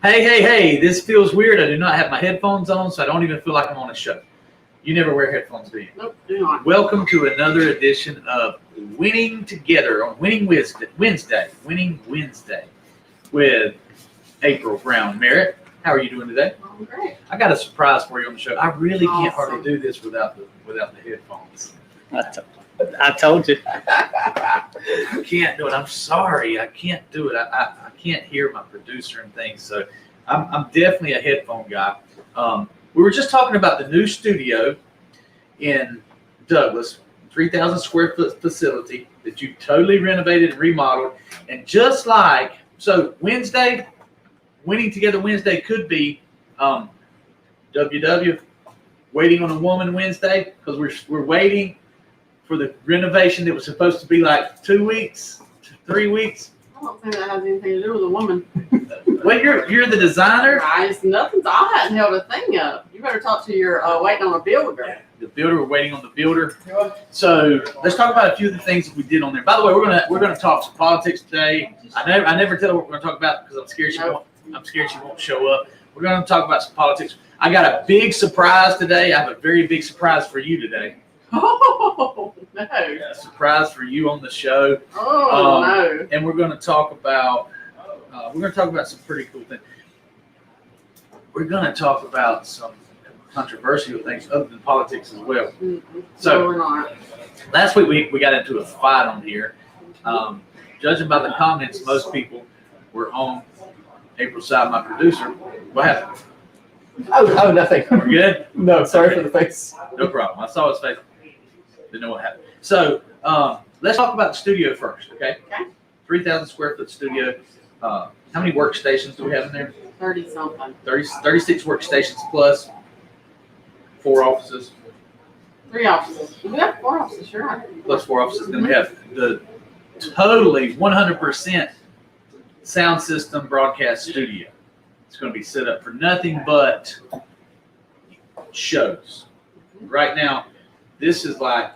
Hey, this feels weird. I do not have my headphones on, so I don't even feel like I'm on a show. You never wear headphones, do you? Nope, do not. Welcome to another edition of Winning Together on Winning Wednesday with April Brown Merritt. How are you doing today? I'm great. I got a surprise for you on the show. I really can't Awesome. hardly do this without the headphones. I told you. I can't do it. I'm sorry. I can't do it. I can't hear my producer and things. So I'm definitely a headphone guy. We were just talking about the new studio in Douglas, 3,000 square foot facility that you totally renovated and remodeled. And just like, so Wednesday, Winning Together Wednesday could be WW, Waiting on a Woman Wednesday, because we're waiting for the renovation that was supposed to be like 2 weeks, 3 weeks. I don't think that has anything to do with a woman. Well, you're the designer. I hadn't held a thing up. You better talk to your waiting on a builder. The builder, we're waiting on the builder. So let's talk about a few of the things that we did on there. By the way, we're gonna talk some politics today. I never tell her what we're gonna talk about because I'm scared she won't show up. We're gonna talk about some politics. I got a big surprise today. I have a very big surprise for you today. Oh no! A surprise for you on the show. Oh no! And we're gonna talk about some pretty cool things. We're gonna talk about some controversial things other than politics as well. Mm-hmm. So no, we're not. last week we got into a fight on here. Judging by the comments, most people were on April's side, my producer. What happened? Oh, nothing. We're good? No, sorry for the face. No problem. I saw his face. Didn't know what happened. So let's talk about the studio first, okay? Okay. 3,000 square foot studio. How many workstations do we have in there? 30 something. 36 workstations plus 4 offices. 3 offices. We have 4 offices, you're right. Plus 4 offices. Then we have the totally 100% sound system broadcast studio. It's going to be set up for nothing but shows. Right now, this is like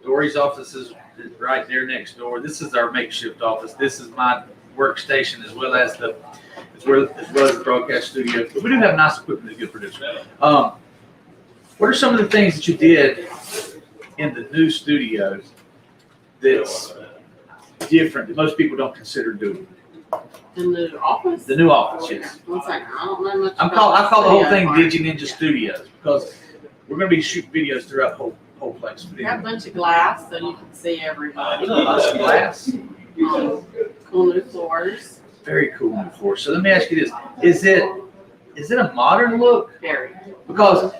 Dory's office is right there next door. This is our makeshift office. This is my workstation as well as the broadcast studio. But we do have nice equipment that's good producer. What are some of the things that you did in the new studio that's different that most people don't consider doing? In the office? The new office, yes. One second, I don't know much I about call the whole thing part. Digi Ninja Studios because we're going to be shooting videos throughout the whole place. We have a bunch of glass so you can see everybody. Lots of glass. Cool new floors. Very cool new floor. So let me ask you this: Is it a modern look? Very. Because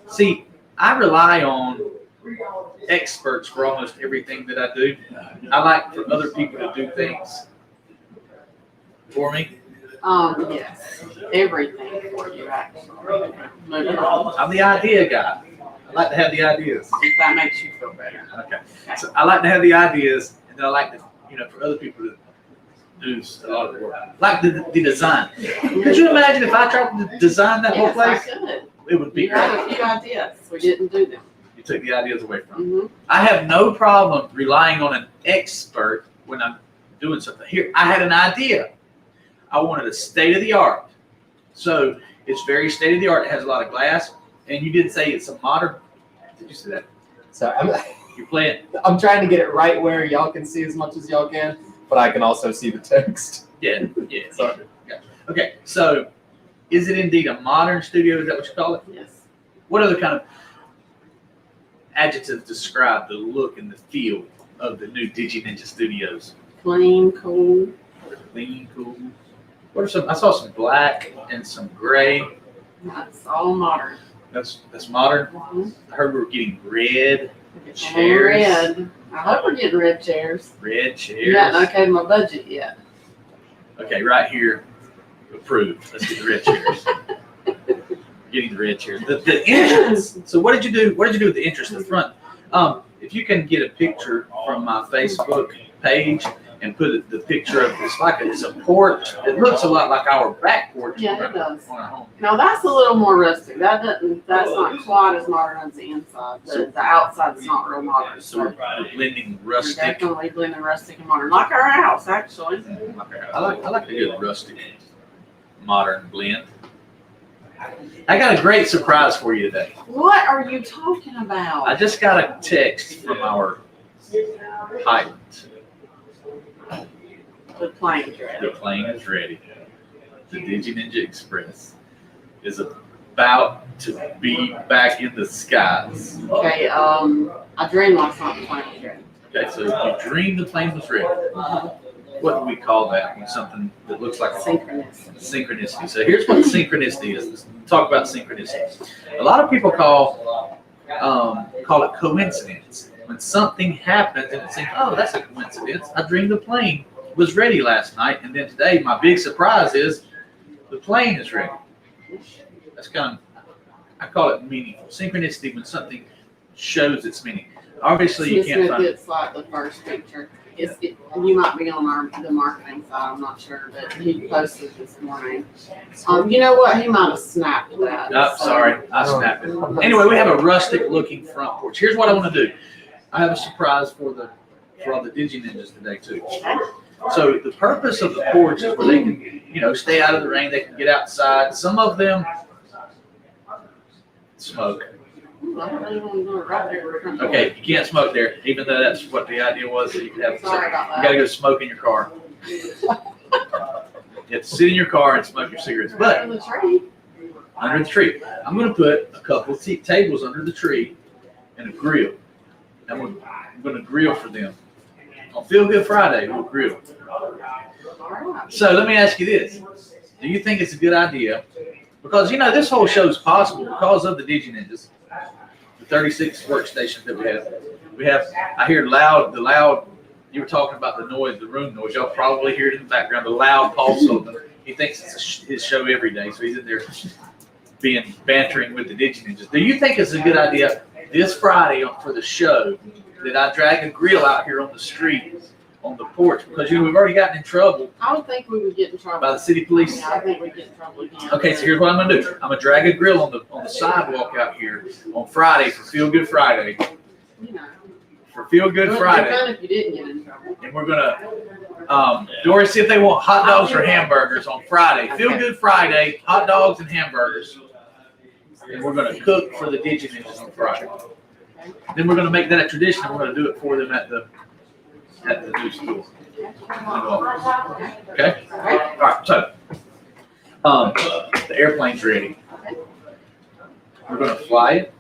see, I rely on experts for almost everything that I do. I like for other people to do things for me. Yes. Everything for you, actually. Moving on. I'm the idea guy. I like to have the ideas. If that makes you feel better. Okay. So I like to have the ideas, and then I like to, for other people to do a lot of the work. Like the design. Could you imagine if I tried to design that whole Yes, I place? could. It would be You had a great. few ideas. We didn't do them. You took the ideas away from me. Mm-hmm. I have no problem relying on an expert when I'm doing something. Here, I had an idea. I wanted a state of the art. So it's very state of the art. It has a lot of glass. And you did say it's a modern. Did you say that? So You're playing. I'm trying to get it right where y'all can see as much as y'all can, but I can also see the text. Yeah. Sorry. Okay. So is it indeed a modern studio? Is that what you call it? Yes. What other kind of adjectives describe the look and the feel of the new Digi Ninja Studios? Clean, cool. Clean, cool. What are some? I saw some black and some gray. That's all modern. That's modern. Mm-hmm. I heard we were getting red Chairs. Red. I hope we're getting red chairs. Red chairs. You haven't okayed my budget yet. Okay, right here, approved. Let's get the red chairs. Getting the red chairs. The entrance. So what did you do? What did you do with the entrance, the front? If you can get a picture from my Facebook page and put the picture of it's like it's a porch. It looks a lot like our back porch. Yeah, it does. On our home. Now that's a little more rustic. That's not quite as modern as the inside. The outside's not real modern. So we're blending We're rustic. definitely blending rustic and modern, like our house actually. I like the good rustic modern blend. I got a great surprise for you today. What are you talking about? I just got a text from our pilot. The plane's ready. The plane is ready. The Digi Ninja Express is about to be back in the skies. Okay, I dreamed last night the plane was ready. Okay, so you dreamed the plane was ready. What do we call that when something that looks like Synchronicity. synchronicity? So here's what synchronicity is. Let's talk about synchronicity. A lot of people call it coincidence. When something happens and it's like, oh, that's a coincidence. I dreamed the plane was ready last night, and then today my big surprise is the plane is ready. That's I call it meaningful. Synchronicity when something shows its meaning. Obviously, you can't find it. It's like the first picture. You might be on the marketing side, I'm not sure, but he posted this morning. You know what? He might have snapped that. Oh, sorry, I snapped it. Anyway, we have a rustic looking front porch. Here's what I want to do. I have a surprise for all the Digi Ninjas today too. So the purpose of the porch is where they can, stay out of the rain. They can get outside. Some of them smoke. Okay, you can't smoke there, even though that's what the idea was. That you could have. Sorry about that. You got to go smoke in your car. You have to sit in your car and smoke your cigarettes. But Under the tree. under the tree, I'm going to put a couple of tables under the tree and a grill. And I'm going to grill for them. On Feel Good Friday, we'll grill. So let me ask you this. Do you think it's a good idea? Because, this whole show is possible because of the Digi Ninjas. The 36 workstations that we have. I hear the loud, you were talking about the noise, the room noise. Y'all probably hear it in the background, the loud Paul Sullivan. He thinks it's his show every day, so he's in there bantering with the Digi Ninjas. Do you think it's a good idea this Friday for the show that I drag a grill out here on the street, on the porch? Because, we've already gotten in trouble. I would think we would get in trouble. By the city police? Yeah, I think we'd get in trouble again. Okay, so here's what I'm gonna do. I'm gonna drag a grill on the sidewalk out here on Friday for Feel Good Friday. For Feel Good Friday. It'd be fun if you didn't get in trouble. And we're gonna, Dory, see if they want hot dogs or hamburgers on Friday. Feel Good Friday, hot dogs and hamburgers. And we're gonna cook for the Digi Ninjas on Friday. Then we're gonna make that a tradition, and we're gonna do it for them at the new school. Okay? All right, so the airplane's ready. We're gonna fly it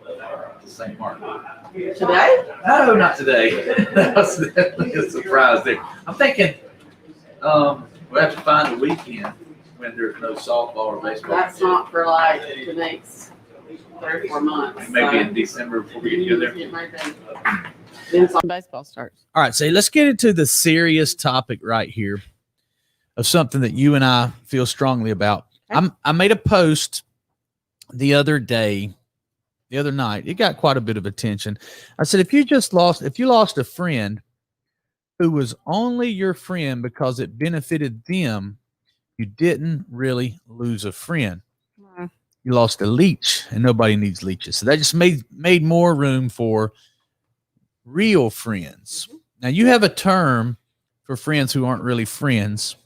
to St. Martin. Today? No, not today. That's a surprise there. I'm thinking we'll have to find a weekend when there's no softball or baseball. That's not for like the next 3 or 4 months. Maybe in December before we get together. It might be. Then baseball starts. All right, so let's get into the serious topic right here of something that you and I feel strongly about. Okay. I made a post the other night. It got quite a bit of attention. I said, if you lost a friend who was only your friend because it benefited them, you didn't really lose a friend. You lost a leech, and nobody needs leeches. So that just made more room for real friends. Now, you have a term for friends who aren't really friends.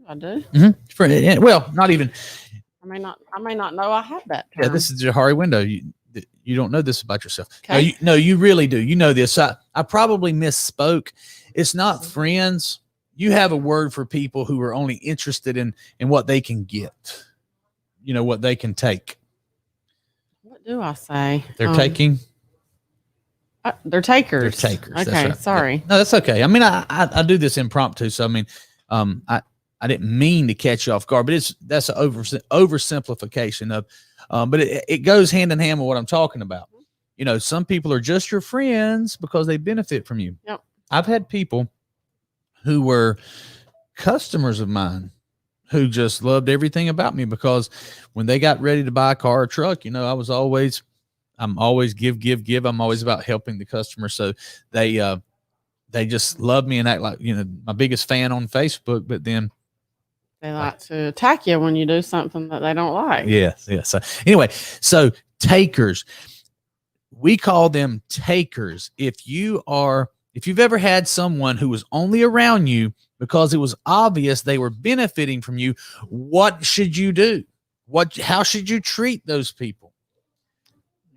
I do. Mm-hmm. Well, not even. I may not know I have that term. Yeah, this is Jahari window. You don't know this about yourself. Okay. No, you really do. You know this. I probably misspoke. It's not friends. You have a word for people who are only interested in what they can get. What they can take. What do I say? They're taking. They're takers. They're takers. Okay, That's right. sorry. No, that's okay. I mean, I do this impromptu, so I mean, I didn't mean to catch you off guard, but that's an oversimplification of, but it goes hand in hand with what I'm talking about. Some people are just your friends because they benefit from you. Yep. I've had people who were customers of mine who just loved everything about me because when they got ready to buy a car or truck, I'm always give. I'm always about helping the customer. So they just love me and act like, my biggest fan on Facebook, but then They like to attack you when you do something that they don't like. Yes. So anyway, takers, we call them takers. If if you've ever had someone who was only around you because it was obvious they were benefiting from you, what should you do? How should you treat those people?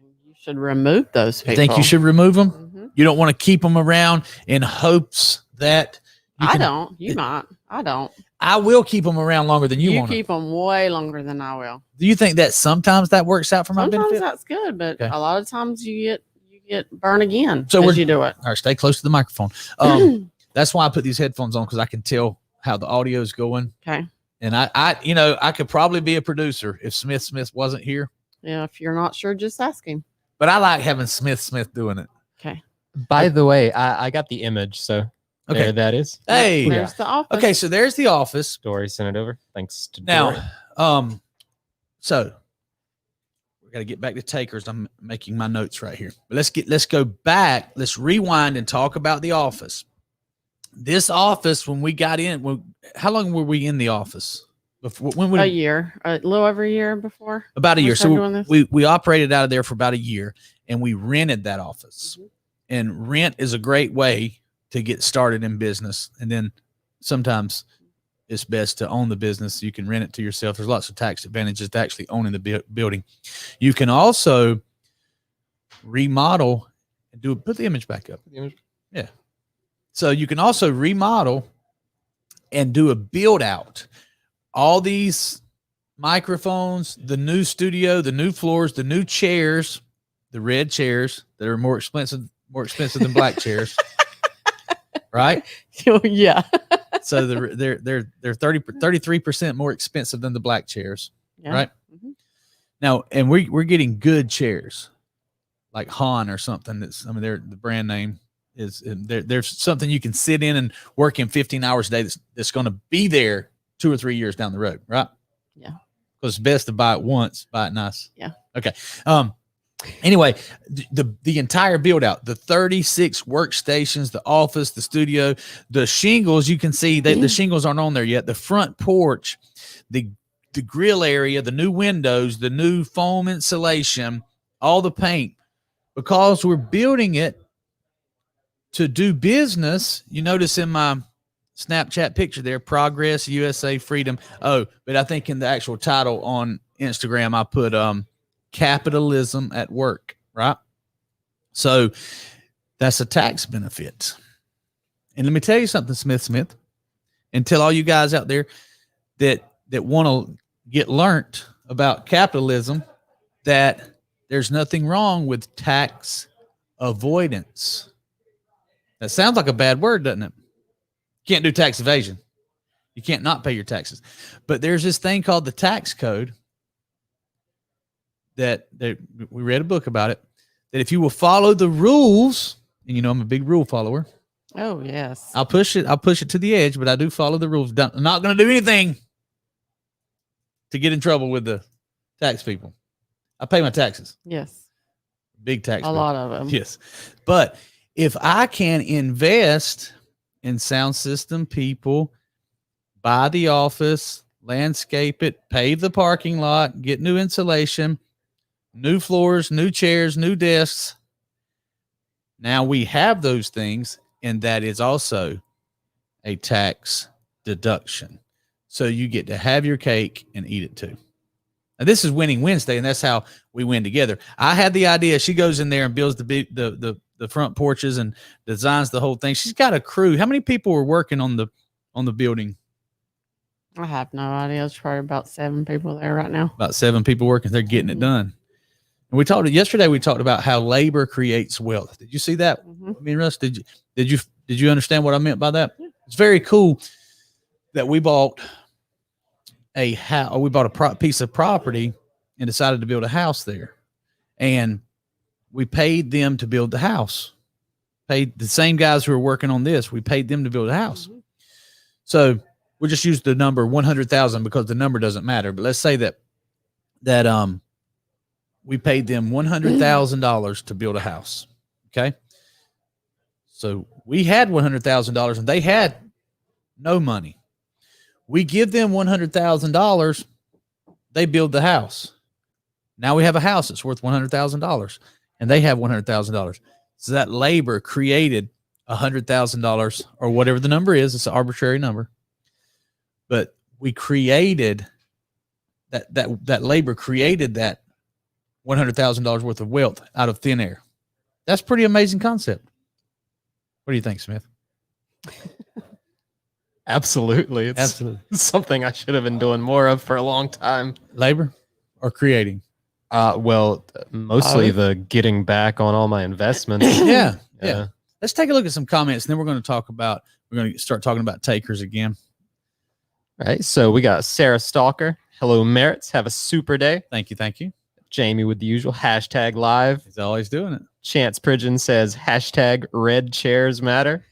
You should remove those people. You think you should remove them? Mm-hmm. You don't want to keep them around in hopes that I don't. You might. I don't. I will keep them around longer than you want. You keep them way longer than I will. Do you think that sometimes that works out for my Sometimes benefit? that's good, but Okay. a lot of times you get burned again So as you do it. All right, stay close to the microphone. That's why I put these headphones on, because I can tell how the audio is going. Okay. And I could probably be a producer if Smith wasn't here. Yeah, if you're not sure, just ask him. But I like having Smith doing it. Okay. By the way, I got the image, so Okay. there that is. Hey. There's the office. Okay, so there's the office. Dory sent it over. Thanks to Dory. Now, so we got to get back to takers. I'm making my notes right here. But let's go back. Let's rewind and talk about the office. This office, when we got in, how long were we in the office? Before, a year, a little over a year before. About a year. started doing So this? we operated out of there for about a year, and we rented that office. Mhm. And rent is a great way to get started in business. And then sometimes it's best to own the business. You can rent it to yourself. There's lots of tax advantages to actually owning the building. You can also remodel and put the image back up. Yeah. So you can also remodel and do a build out. All these microphones, the new studio, the new floors, the new chairs, the red chairs that are more expensive than black chairs. Right? Yeah. So they're 33% more expensive than the black chairs. Yeah. Right? Mhm. Now, and we're getting good chairs like Han or something. They're the brand name is there's something you can sit in and work in 15 hours a day that's going to be there 2 or 3 years down the road, right? Yeah. Because it's best to buy it once, buy it nice. Yeah. Okay. Anyway, the entire build out, the 36 workstations, the office, the studio, the shingles, you can see that the shingles aren't on there yet. The front porch, the grill area, the new windows, the new foam insulation, all the paint, because we're building it to do business. You notice in my Snapchat picture there, Progress, USA, Freedom. Oh, but I think in the actual title on Instagram, I put capitalism at work, right? So that's a tax benefit. And let me tell you something, Smith, and tell all you guys out there that want to get learnt about capitalism, that there's nothing wrong with tax avoidance. That sounds like a bad word, doesn't it? You can't do tax evasion. You can't not pay your taxes. But there's this thing called the tax code that we read a book about it, that if you will follow the rules, and you know I'm a big rule follower. Oh, yes. I'll push it to the edge, but I do follow the rules. I'm not going to do anything to get in trouble with the tax people. I pay my taxes. Yes. Big tax bill. A lot of them. Yes. But if I can invest in sound system people, buy the office, landscape it, pave the parking lot, get new insulation, new floors, new chairs, new desks. Now we have those things, and that is also a tax deduction. So you get to have your cake and eat it too. Now this is Winning Wednesday, and that's how we win together. I had the idea. She goes in there and builds the front porches and designs the whole thing. She's got a crew. How many people were working on the building? I have no idea. There's probably about 7 people there right now. About 7 people working. They're getting it done. And yesterday we talked about how labor creates wealth. Did you see that? Mhm. I mean, Russ, did you understand what I meant by that? Yeah. It's very cool that we bought a house. We bought a piece of property and decided to build a house there, and we paid them to build the house. Paid the same guys who are working on this. We paid them to build a house. Mm-hmm. So we'll just use the number 100,000 because the number doesn't matter. But let's say that we paid them $100,000 to build a house. Okay. So we had $100,000 and they had no money. We give them $100,000. They build the house. Now we have a house that's worth $100,000 and they have $100,000. So that labor created $100,000 or whatever the number is. It's an arbitrary number. But we created that labor created that $100,000 worth of wealth out of thin air. That's a pretty amazing concept. What do you think, Smith? Absolutely. It's Absolutely. something I should have been doing more of for a long time. Labor or creating? Well, mostly the getting back on all my investments. Yeah. Let's take a look at some comments, and then we're going to start talking about takers again. All right. So we got Sarah Stalker. Hello, Merritts. Have a super day. Thank you. Jamie with the usual hashtag live. He's always doing it. Chance Pridgeon says hashtag red chairs matter.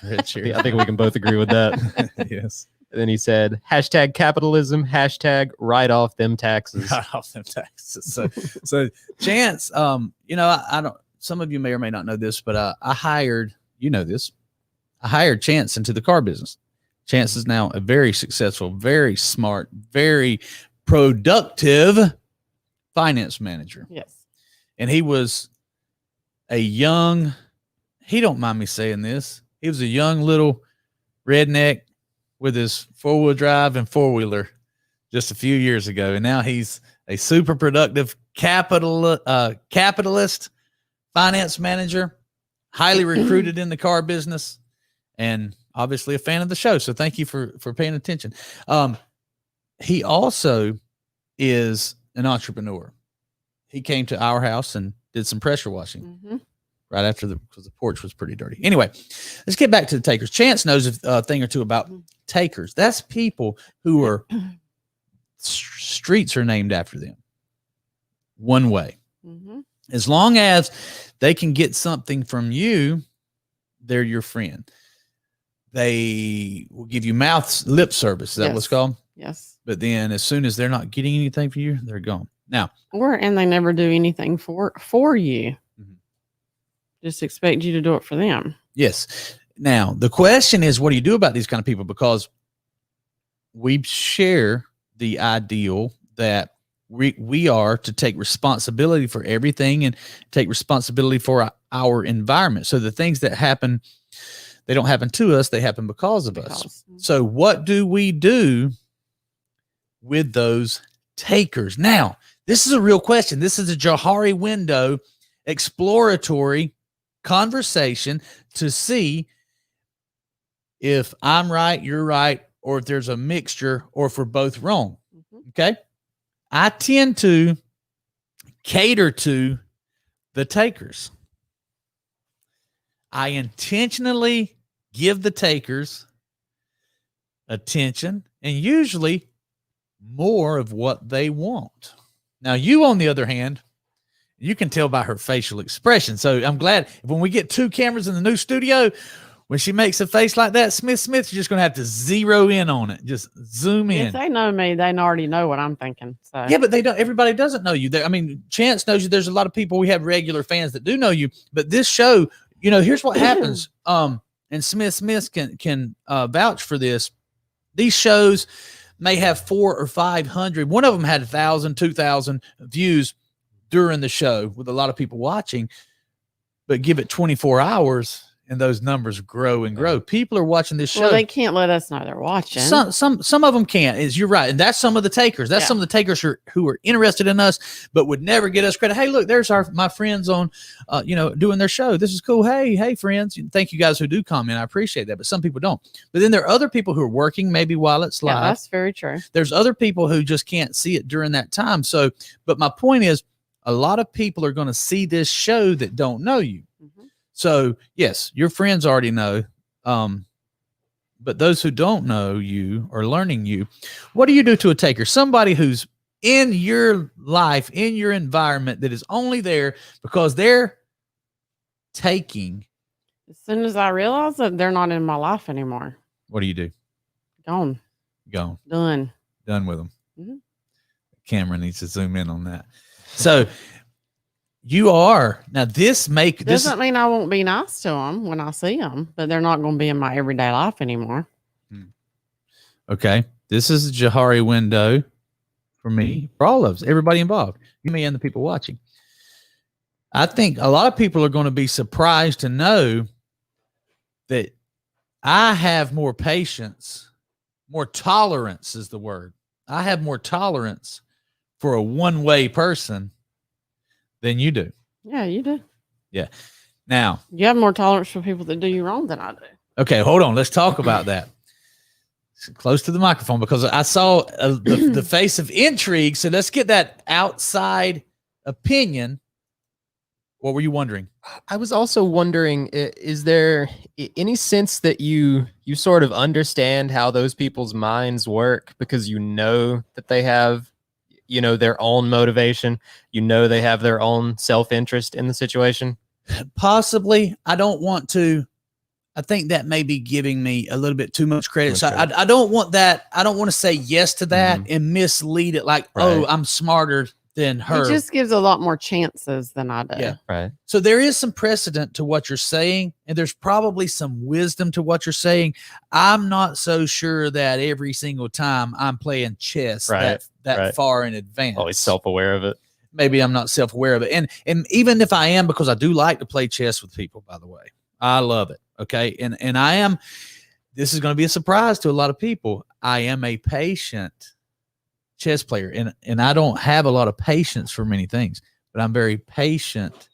Red chairs. I think we can both agree with that. Yes. And then he said hashtag capitalism, hashtag write off them taxes. Write off them taxes. So Chance, I don't, some of you may or may not know this, but I hired Chance into the car business. Chance is now a very successful, very smart, very productive finance manager. Yes. And he was he don't mind me saying this, he was a young little redneck with his 4-wheel drive and 4-wheeler just a few years ago. And now he's a super productive capitalist finance manager, highly recruited in the car business, and obviously a fan of the show. So thank you for paying attention. He also is an entrepreneur. He came to our house and did some pressure washing right after because the porch was pretty dirty. Anyway, let's get back to the takers. Chance knows a thing or two about takers. That's people who are streets are named after them. One way. As long as they can get something from you, they're your friend. They will give you lip service. Is that what's called? Yes. But then as soon as they're not getting anything from you, they're gone. Now, and they never do anything for you. Just expect you to do it for them. Yes. Now, the question is, what do you do about these kind of people? Because we share the ideal that we are to take responsibility for everything and take responsibility for our environment. So the things that happen, they don't happen to us, they happen because of us. So what do we do with those takers? Now, this is a real question. This is a Johari window exploratory conversation to see if I'm right, you're right, or if there's a mixture, or if we're both wrong. Okay? I tend to cater to the takers. I intentionally give the takers attention and usually more of what they want. Now, you, on the other hand, you can tell by her facial expression. So I'm glad when we get 2 cameras in the new studio, when she makes a face like that, Smith's just going to have to zero in on it. Just zoom in. If they know me, they already know what I'm thinking. So. Yeah, but they don't. Everybody doesn't know you. I mean, Chance knows you. There's a lot of people. We have regular fans that do know you. But this show, here's what happens. And Smith can vouch for this. These shows may have 400 or 500. One of them had 1,000, 2,000 views during the show with a lot of people watching. But give it 24 hours. And those numbers grow and grow. People are watching this show. Well, they can't let us know they're watching. Some of them can't. You're right, and that's some of the takers. That's some of the takers who are interested in us, but would never get us credit. Hey, look, there's my friends on, doing their show. This is cool. Hey, friends. Thank you guys who do comment. I appreciate that. But some people don't. But then there are other people who are working maybe while it's live. Yeah, that's very true. There's other people who just can't see it during that time. So, but my point is, a lot of people are going to see this show that don't know you. So, yes, your friends already know, but those who don't know you or learning you, what do you do to a taker? Somebody who's in your life, in your environment, that is only there because they're taking. As soon as I realize that they're not in my life anymore. What do you do? Gone. Gone. Done. Done with them. Camera needs to zoom in on that. So... You are now. Doesn't mean I won't be nice to them when I see them, but they're not going to be in my everyday life anymore. Okay, this is a Johari window for me, for all of us, everybody involved, me and the people watching. I think a lot of people are going to be surprised to know that I have more patience, more tolerance is the word. I have more tolerance for a one-way person than you do. Yeah, you do. Now, You have more tolerance for people that do you wrong than I do. okay, hold on. Let's talk about that. Close to the microphone because I saw the face of intrigue. So let's get that outside opinion. What were you wondering? I was also wondering, is there any sense that you sort of understand how those people's minds work because you know that they have, their own motivation, they have their own self-interest in the situation? Possibly. I don't want to. I think that may be giving me a little bit too much credit. So Okay. I don't want that. I don't want to say yes to that and mislead it like, oh, Right. I'm smarter than her. He just gives a lot more chances than I do. Yeah. Right. So there is some precedent to what you're saying, and there's probably some wisdom to what you're saying. I'm not so sure that every single time I'm playing chess that Right. far in advance. Always self-aware of it. Maybe I'm not self-aware of it. And even if I am, because I do like to play chess with people, by the way, I love it. Okay. And I am, this is going to be a surprise to a lot of people. I am a patient chess player and I don't have a lot of patience for many things, but I'm very patient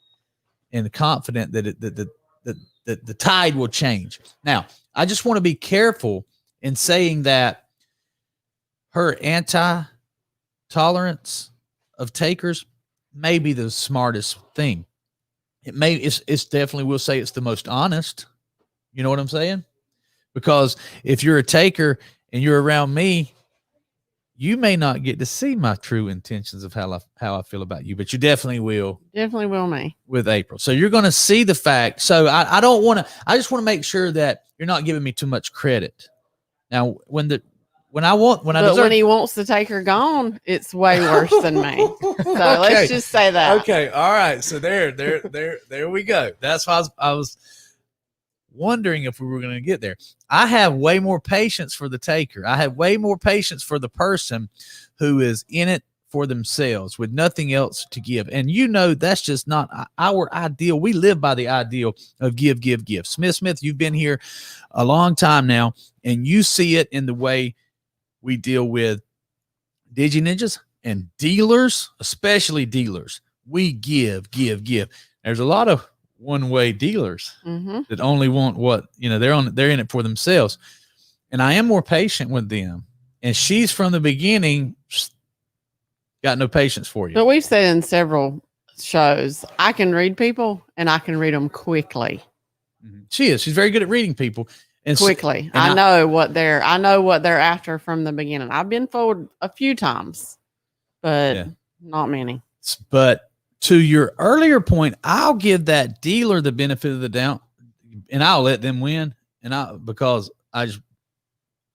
and confident that the tide will change. Now, I just want to be careful in saying that her anti-tolerance of takers may be the smartest thing. It's definitely, we'll say it's the most honest. You know what I'm saying? Because if you're a taker and you're around me, you may not get to see my true intentions of how I feel about you, but you definitely will. Definitely will me. With April. So you're going to see the fact. So I don't want to, I just want to make sure that you're not giving me too much credit. Now, when he wants Okay. All right. So there we go. That's why I was wondering if we were going to get there. I have way more patience for the taker. I have way more patience for the person who is in it for themselves with nothing else to give. And that's just not our ideal. We live by the ideal of give. Smith, you've been here a long time now, and you see it in the way we deal with Digi Ninjas and dealers, especially dealers. We give. There's a lot of one-way dealers that only want what, they're in it for themselves. And I am more patient with them. And she's from the beginning got no patience for you. But we've said in several shows, I can read people and I can read them quickly. She's very good at reading people. And quickly. I know what they're after from the beginning. I've been forward a few times, but not many. But to your earlier point, I'll give that dealer the benefit of the doubt, and I'll let them win. Because I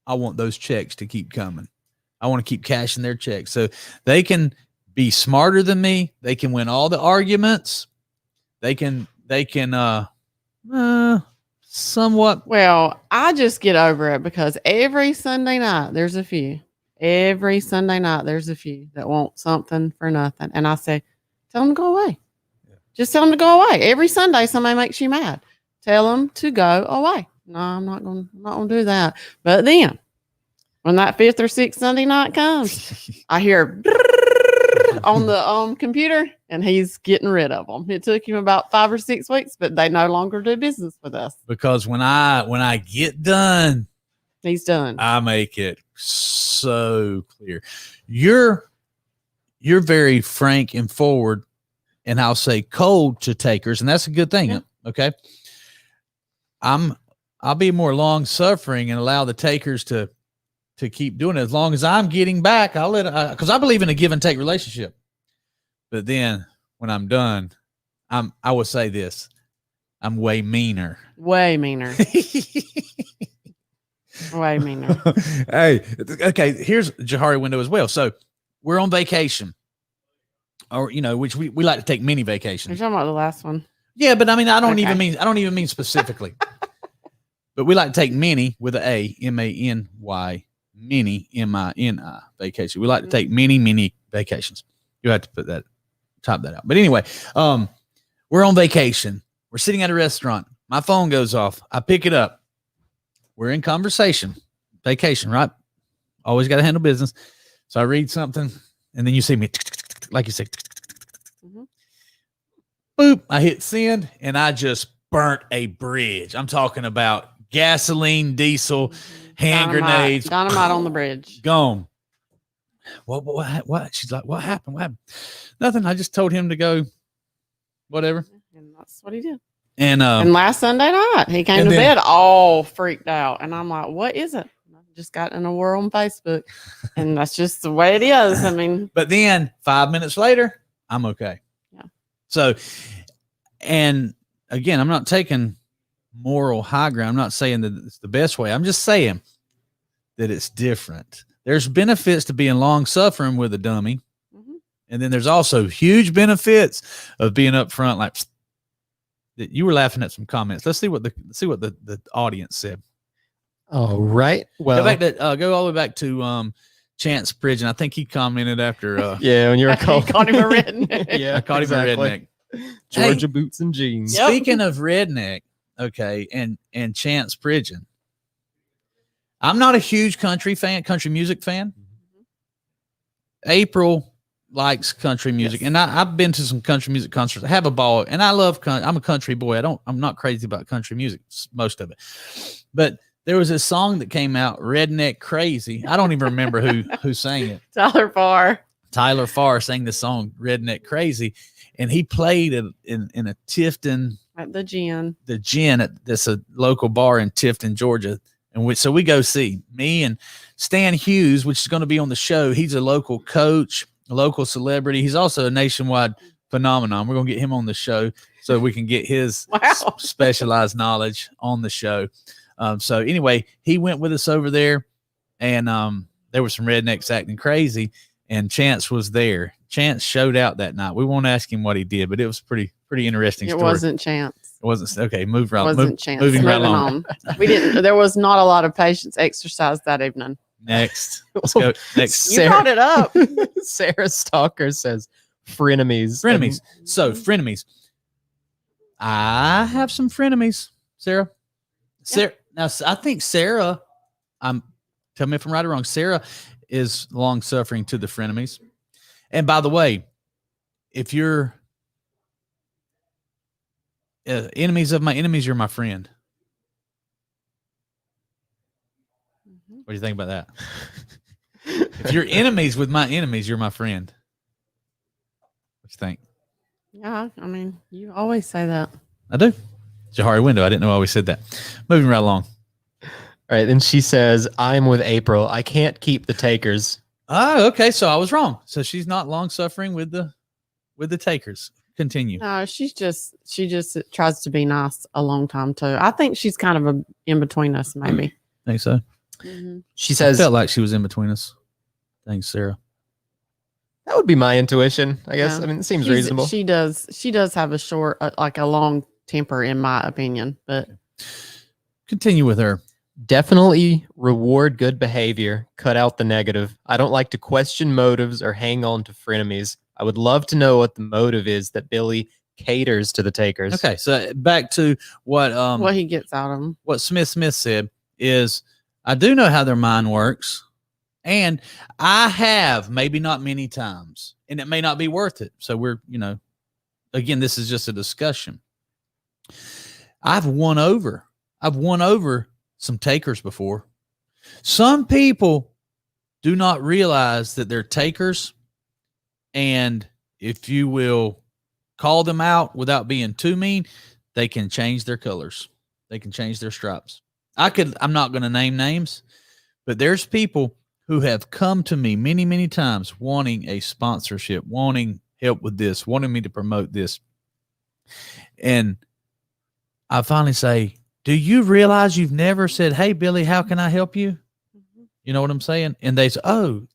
want those checks to keep coming. I want to keep cashing their checks so they can be smarter than me. They can win all the arguments. They can somewhat. Well, I just get over it because every Sunday night there's a few. Every Sunday night there's a few that want something for nothing, and I say, tell them to go away. Just tell them to go away. Every Sunday somebody makes you mad. Tell them to go away. No, I'm not going to do that. But then, when that 5th or 6th Sunday night comes, I hear on the computer, and he's getting rid of them. It took him about 5 or 6 weeks, but they no longer do business with us. Because when I get done, he's done. I make it so clear. You're very frank and forward, and I'll say cold to takers, and that's a good thing. Yeah. Okay. I'll be more long suffering and allow the takers to keep doing it. As long as I'm getting back, I'll let it, because I believe in a give and take relationship. But then when I'm done, I will say this: I'm way meaner. Way meaner. Way meaner. Hey, okay. Here's Jahari window as well. So we're on vacation, or which we like to take mini vacations. You're talking about the last one. Yeah, but I mean, I don't even mean specifically. But we like to take mini with an A, M-A-N-Y, mini, M-I-N-I, vacation. We like to take mini vacations. You have to type that out. But anyway, we're on vacation. We're sitting at a restaurant. My phone goes off. I pick it up. We're in conversation. Vacation, right? Always got to handle business. So I read something, and then you see me, like you say, boop. I hit send, and I just burnt a bridge. I'm talking about gasoline, diesel, hand grenades. Dynamite on the bridge. Gone. What? She's like, what happened? What happened? Nothing. I just told him to go, whatever. And that's what he did. And last Sunday night, he came to bed all freaked out. And I'm like, what is it? I just got in a war on Facebook. And that's just the way it is. I mean, but then 5 minutes later, I'm okay. Yeah. So, and again, I'm not taking moral high ground. I'm not saying that it's the best way. I'm just saying that it's different. There's benefits to being long suffering with a dummy. And then there's also huge benefits of being upfront. Like you were laughing at some comments. Let's see what the audience said. All right. Well, go all the way back to Chance Pridgeon. I think he commented after. Yeah, when you were called him a redneck. Yeah, I called him a redneck. Georgia boots and jeans. Yep. Speaking of redneck, okay, and Chance Pridgeon. I'm not a huge country music fan. April likes country music, and I've been to some country music concerts. I have a ball, and I love I'm a country boy. I'm not crazy about country music, most of it. But there was a song that came out, Redneck Crazy. I don't even remember who sang it. Tyler Farr sang the song Redneck Crazy, and he played in a Tifton at the Gin at this a local bar in Tifton, Georgia. And so we go see me and Stan Hughes, which is going to be on the show. He's a local coach, a local celebrity. He's also a nationwide phenomenon. We're going to get him on the show so we can get his specialized knowledge on the show. So anyway, he went with us over there, and there were some rednecks acting crazy, and Chance was there. Chance showed out that night. We won't ask him what he did, but it was pretty interesting story. It wasn't Chance. It wasn't. Okay, move right. Wasn't Chance. Moving right along. There was not a lot of patience exercised that evening. Next. Let's go. Next. You brought it up. Sarah Stalker says frenemies. Frenemies. So frenemies. I have some frenemies, Sarah. Sarah. Now I think Sarah, tell me if I'm right or wrong. Sarah is long suffering to the frenemies. And by the way, if you're enemies of my enemies, you're my friend. What do you think about that? If you're enemies with my enemies, you're my friend. What you think? Yeah, I mean, you always say that. I do. Jahari Window. I didn't know I always said that. Moving right along. All right. Then she says, I'm with April. I can't keep the takers. Oh, okay. So I was wrong. So she's not long suffering with the takers. Continue. No, she just tries to be nice a long time too. I think she's kind of in between us, maybe. Think so. Mm-hmm. She says, I felt like she was in between us. Thanks, Sarah. That would be my intuition, I guess. Yeah. I mean, it seems reasonable. She does have a long temper, in my opinion. But continue with her. Definitely reward good behavior. Cut out the negative. I don't like to question motives or hang on to frenemies. I would love to know what the motive is that Billy caters to the takers. Okay, so back to what he gets out of them. What Smith said is, I do know how their mind works, and I have, maybe not many times, and it may not be worth it. So we're, again, this is just a discussion. I've won over some takers before. Some people do not realize that they're takers. And if you will call them out without being too mean, they can change their colors. They can change their stripes. I'm not going to name names, but there's people who have come to me many, many times wanting a sponsorship, wanting help with this, wanting me to promote this. And I finally say, do you realize you've never said, hey, Billy, how can I help you? You know what I'm saying? And they say, or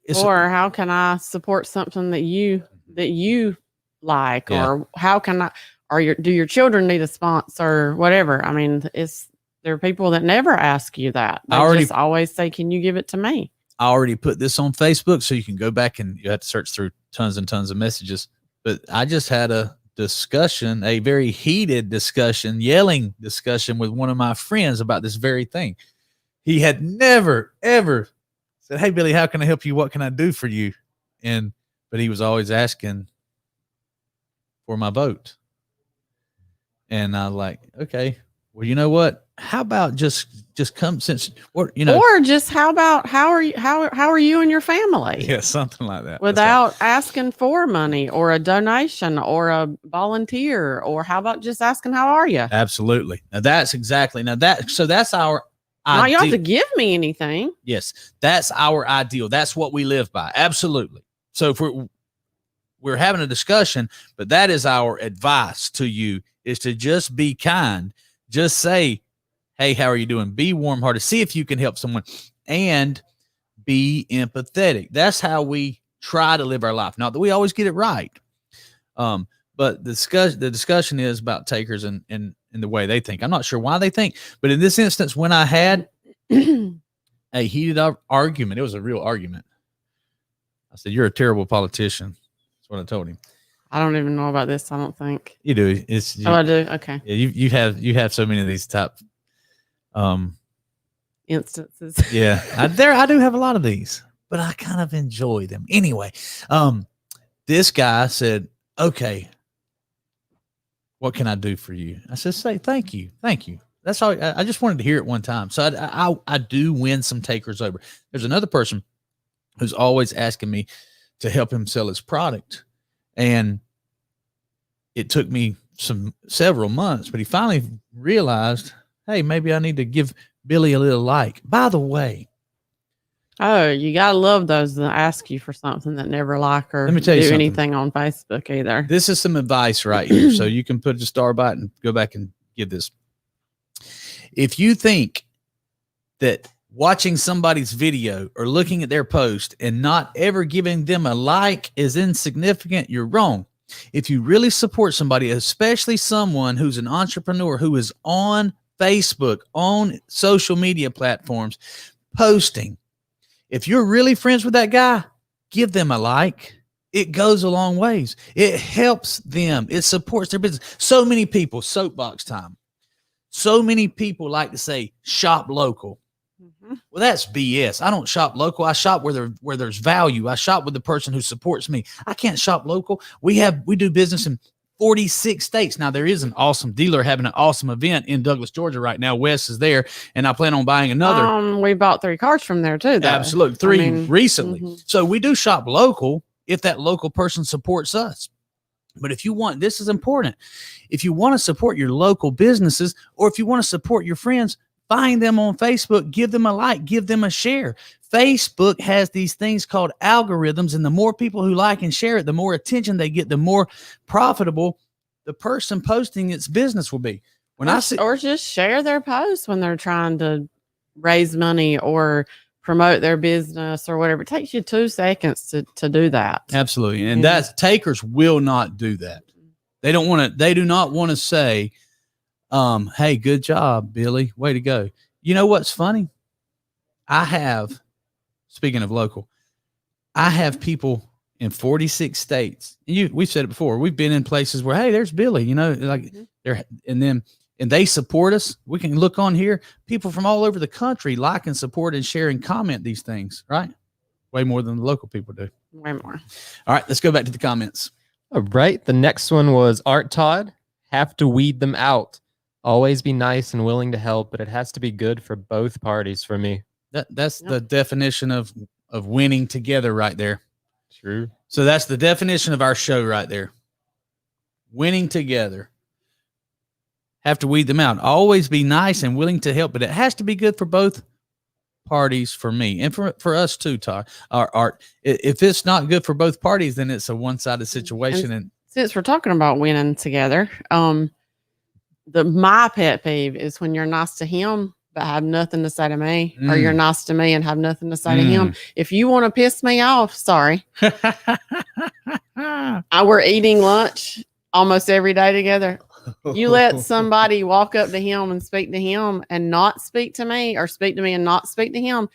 how can I support something that you like? Yeah. Or how can I, do your children need a sponsor, whatever? I mean, there are people that never ask you that. They just always say, can you give it to me? I already put this on Facebook, so you can go back and you have to search through tons and tons of messages. But I just had a discussion, a very heated discussion, yelling discussion with one of my friends about this very thing. He had never, ever said, "Hey, Billy, how can I help you? What can I do for you?" But he was always asking for my vote. And I was like, okay, well, you know what? How about just come since, or, or just how are you and your family? yeah, something like that. Without asking for money or a donation or a volunteer, or how about just asking how are you? Absolutely. Now that's exactly that's our Now you don't have ideal. to give me anything. Yes, that's our ideal. That's what we live by. Absolutely. So if we're having a discussion, but that is our advice to you, is to just be kind. Just say, hey, how are you doing? Be warm-hearted. See if you can help someone, and be empathetic. That's how we try to live our life. Not that we always get it right. But the discussion is about takers and the way they think. I'm not sure why they think, but in this instance, when I had a heated argument, it was a real argument. I said, "You're a terrible politician." That's what I told him. I don't even know about this. I don't think You do. I do. Okay. Yeah, you have so many of these type Instances. yeah. I do have a lot of these, but I kind of enjoy them. Anyway, this guy said, "Okay, what can I do for you?" I said, "Say thank you. Thank you." That's all. I just wanted to hear it one time. So I do win some takers over. There's another person who's always asking me to help him sell his product. And it took me several months, but he finally realized, hey, maybe I need to give Billy a little like. By the way, Oh, you gotta love those that ask you for something that never like or Let me tell you do something. anything on Facebook either. this is some advice right here. So you can put a star by it and go back and give this. If you think that watching somebody's video or looking at their post and not ever giving them a like is insignificant, you're wrong. If you really support somebody, especially someone who's an entrepreneur who is on Facebook, on social media platforms, posting, if you're really friends with that guy, give them a like. It goes a long ways. It helps them. It supports their business. So many people, soapbox time. So many people like to say, shop local. Well, that's BS. I don't shop local. I shop where there's value. I shop with the person who supports me. I can't shop local. We do business in 46 states. Now, there is an awesome dealer having an awesome event in Douglas, Georgia right now. Wes is there, and I plan on buying another. We bought 3 cars from there too, though. Absolutely. 3 recently. So we do shop local if that local person supports us. But if you want, this is important. If you want to support your local businesses, or if you want to support your friends, find them on Facebook, give them a like, give them a share. Facebook has these things called algorithms, and the more people who like and share it, the more attention they get, the more profitable the person posting its business will be. Or just share their posts when they're trying to raise money or promote their business or whatever. It takes you 2 seconds to do that. Absolutely. And that's takers will not do that. They do not want to say, hey, good job, Billy. Way to go. You know what's funny? Speaking of local, I have people in 46 states. We've said it before. We've been in places where, hey, there's Billy, and they support us. We can look on here. People from all over the country like and support and share and comment these things, right? Way more than the local people do. Way more. All right, let's go back to the comments. All right. The next one was Art Todd. Have to weed them out. Always be nice and willing to help, but it has to be good for both parties for me. That's the definition of winning together right there. True. So that's the definition of our show right there. Winning together. Have to weed them out. Always be nice and willing to help, but it has to be good for both parties for me and for us too, Todd. Art. If it's not good for both parties, then it's a one-sided situation. And since we're talking about winning together, my pet peeve is when you're nice to him but have nothing to say to me, or you're nice to me and have nothing to say to him. If you want to piss me off, sorry. We're eating lunch almost every day together. You let somebody walk up to him and speak to him and not speak to me, or speak to me and not speak to him,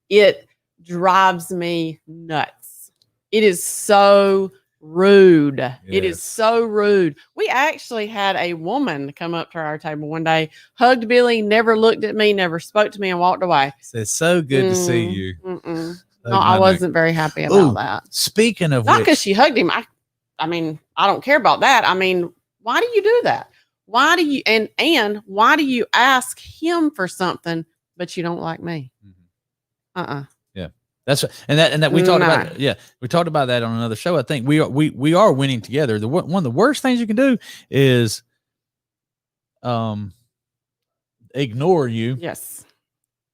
it drives me nuts. It is so rude. It is Yes. so rude. We actually had a woman come up to our table one day, hugged Billy, never looked at me, never spoke to me, and walked away. It's so good to see you. No, I wasn't very happy about Ooh, that. Speaking of Not because which, she hugged him. I mean, I don't care about that. I mean, why do you do that? Why do you and why do you ask him for something but you don't like me? that's and that we talked No. about. Yeah, we talked about that on another show. I think we are winning together. One of the worst things you can do is ignore you Yes.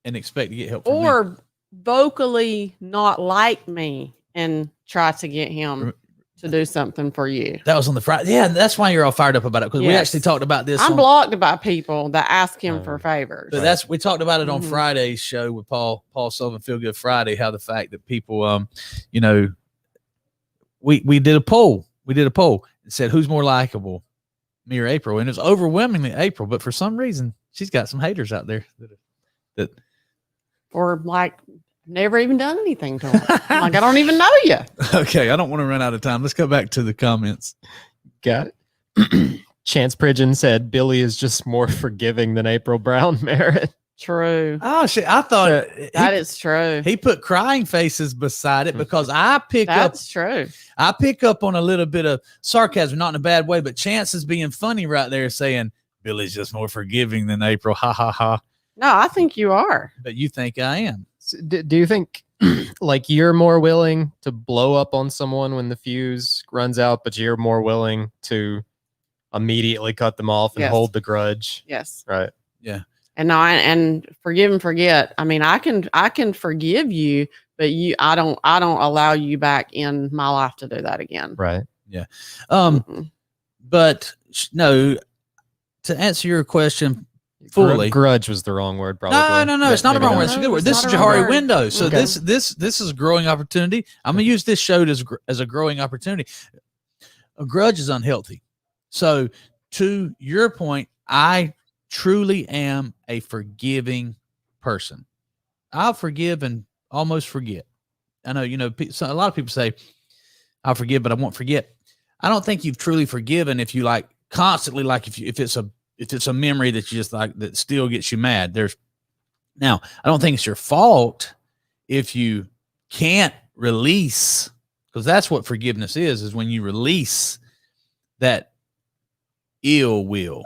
and expect to get help from me. Or vocally not like me and try to get him to do something for you. That was on the Friday. Yeah, and that's why you're all fired up about it, because we Yes. actually talked about this. I'm blocked by people that ask him for Oh. favors. But we talked about it on Mhm. Friday's show with Paul Sullivan, Feel Good Friday, how the fact that people, you know, we did a poll. We did a poll and said, who's more likable, me or April? And it was overwhelmingly April, but for some reason, she's got some haters out there that Or like never even done anything to him. Like, I don't even know you. Okay, I don't want to run out of time. Let's go back to the comments. Got it. Chance Pridgeon said Billy is just more forgiving than April Brown Merritt. True. Oh shit! I thought That is true. he put crying faces beside it because I pick That's true. up on a little bit of sarcasm, not in a bad way, but Chance is being funny right there, saying Billy's just more forgiving than April. Ha ha ha! No, I think you are. But you think I am? Do you think like you're more willing to blow up on someone when the fuse runs out, but you're more willing to immediately cut them off and Yes. hold the grudge? Yes. Right. And no, and forgive and forget. I mean, I can forgive you, but I don't allow you back in my life to do that again. Right. Mm-mm. But no. To answer your question fully, Grudge was the wrong word, probably. No. It's not a Maybe wrong word. not. It's a good word. It's This is not a wrong Jahari word. window. So Okay. this is a growing opportunity. I'm gonna use this show as a growing opportunity. A grudge is unhealthy. So to your point, I truly am a forgiving person. I'll forgive and almost forget. I know, a lot of people say I'll forgive, but I won't forget. I don't think you've truly forgiven if you like constantly, like if it's a memory that you just like that still gets you mad. Now, I don't think it's your fault if you can't release, because that's what forgiveness is when you release that ill will.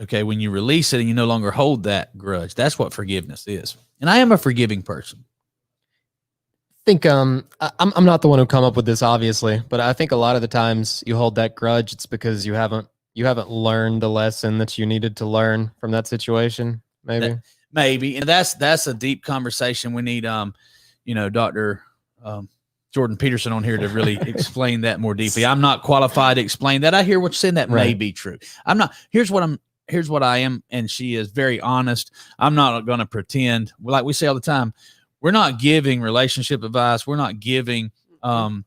Okay, when you release it and you no longer hold that grudge, that's what forgiveness is. And I am a forgiving person. I think I'm not the one who come up with this, obviously, but I think a lot of the times you hold that grudge, it's because you haven't learned the lesson that you needed to learn from that situation. Maybe. And that's a deep conversation. We need Dr. Jordan Peterson on here to really explain that more deeply. I'm not qualified to explain that. I hear what you're saying. That may be true. I'm not. Here's what I am, and she is very honest. I'm not going to pretend. Like we say all the time, we're not giving relationship advice. We're not giving. I'm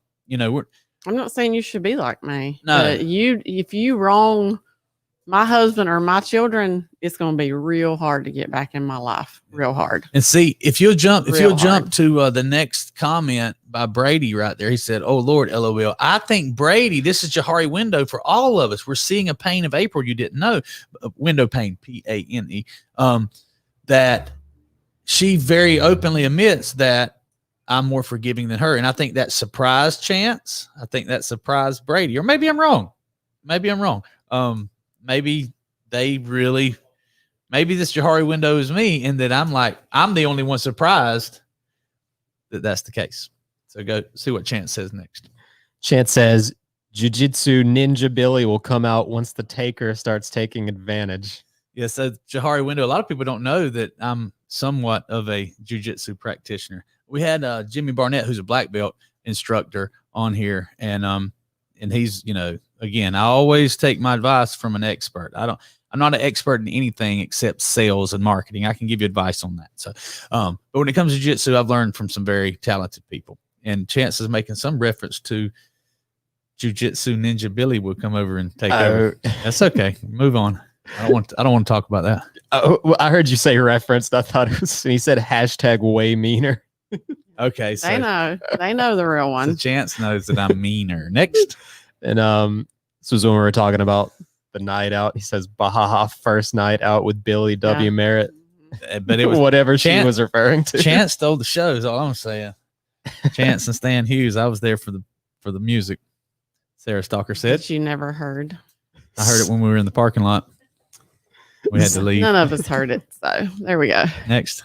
not saying you should be like me. No. But if you wrong my husband or my children, it's going to be real hard to get back in my life. Real hard. And see, if you'll jump hard. to the next comment by Brady right there, he said, "Oh Lord, LOL." I think Brady, this is Jahari window for all of us. We're seeing a pain of April you didn't know, window pane, PANE, that she very openly admits that I'm more forgiving than her, and I think that surprised Chance. I think that surprised Brady, or maybe I'm wrong. Maybe this Jahari window is me, and that I'm the only one surprised that that's the case. So go see what Chance says next. Chance says, Jiu-Jitsu Ninja Billy will come out once the taker starts taking advantage. Yeah, so Jahari window, a lot of people don't know that I'm somewhat of a jiu-jitsu practitioner. We had Jimmy Barnett, who's a black belt instructor, on here, and he's, again, I always take my advice from an expert. I'm not an expert in anything except sales and marketing. I can give you advice on that. So, but when it comes to jiu-jitsu, I've learned from some very talented people. And Chance is making some reference to Jiu-Jitsu Ninja Billy will come over and take over. That's okay. Move on. I don't want to talk about that. Oh, well, I heard you say referenced. I thought he said hashtag way meaner. Okay, so They know the real so one. Chance knows that I'm meaner. Next. And this was when we were talking about the night out. He says, Bahaha, first night out with Billy W. Yeah. Merritt. But it was Whatever she Chance- was referring to. Chance stole the show, is all I'm saying. Chance and Stan Hughes. I was there for the music. Sarah Stalker said. That you never heard. I heard it when we were in the parking lot. We had to leave. None of us heard it. So there we go. Next.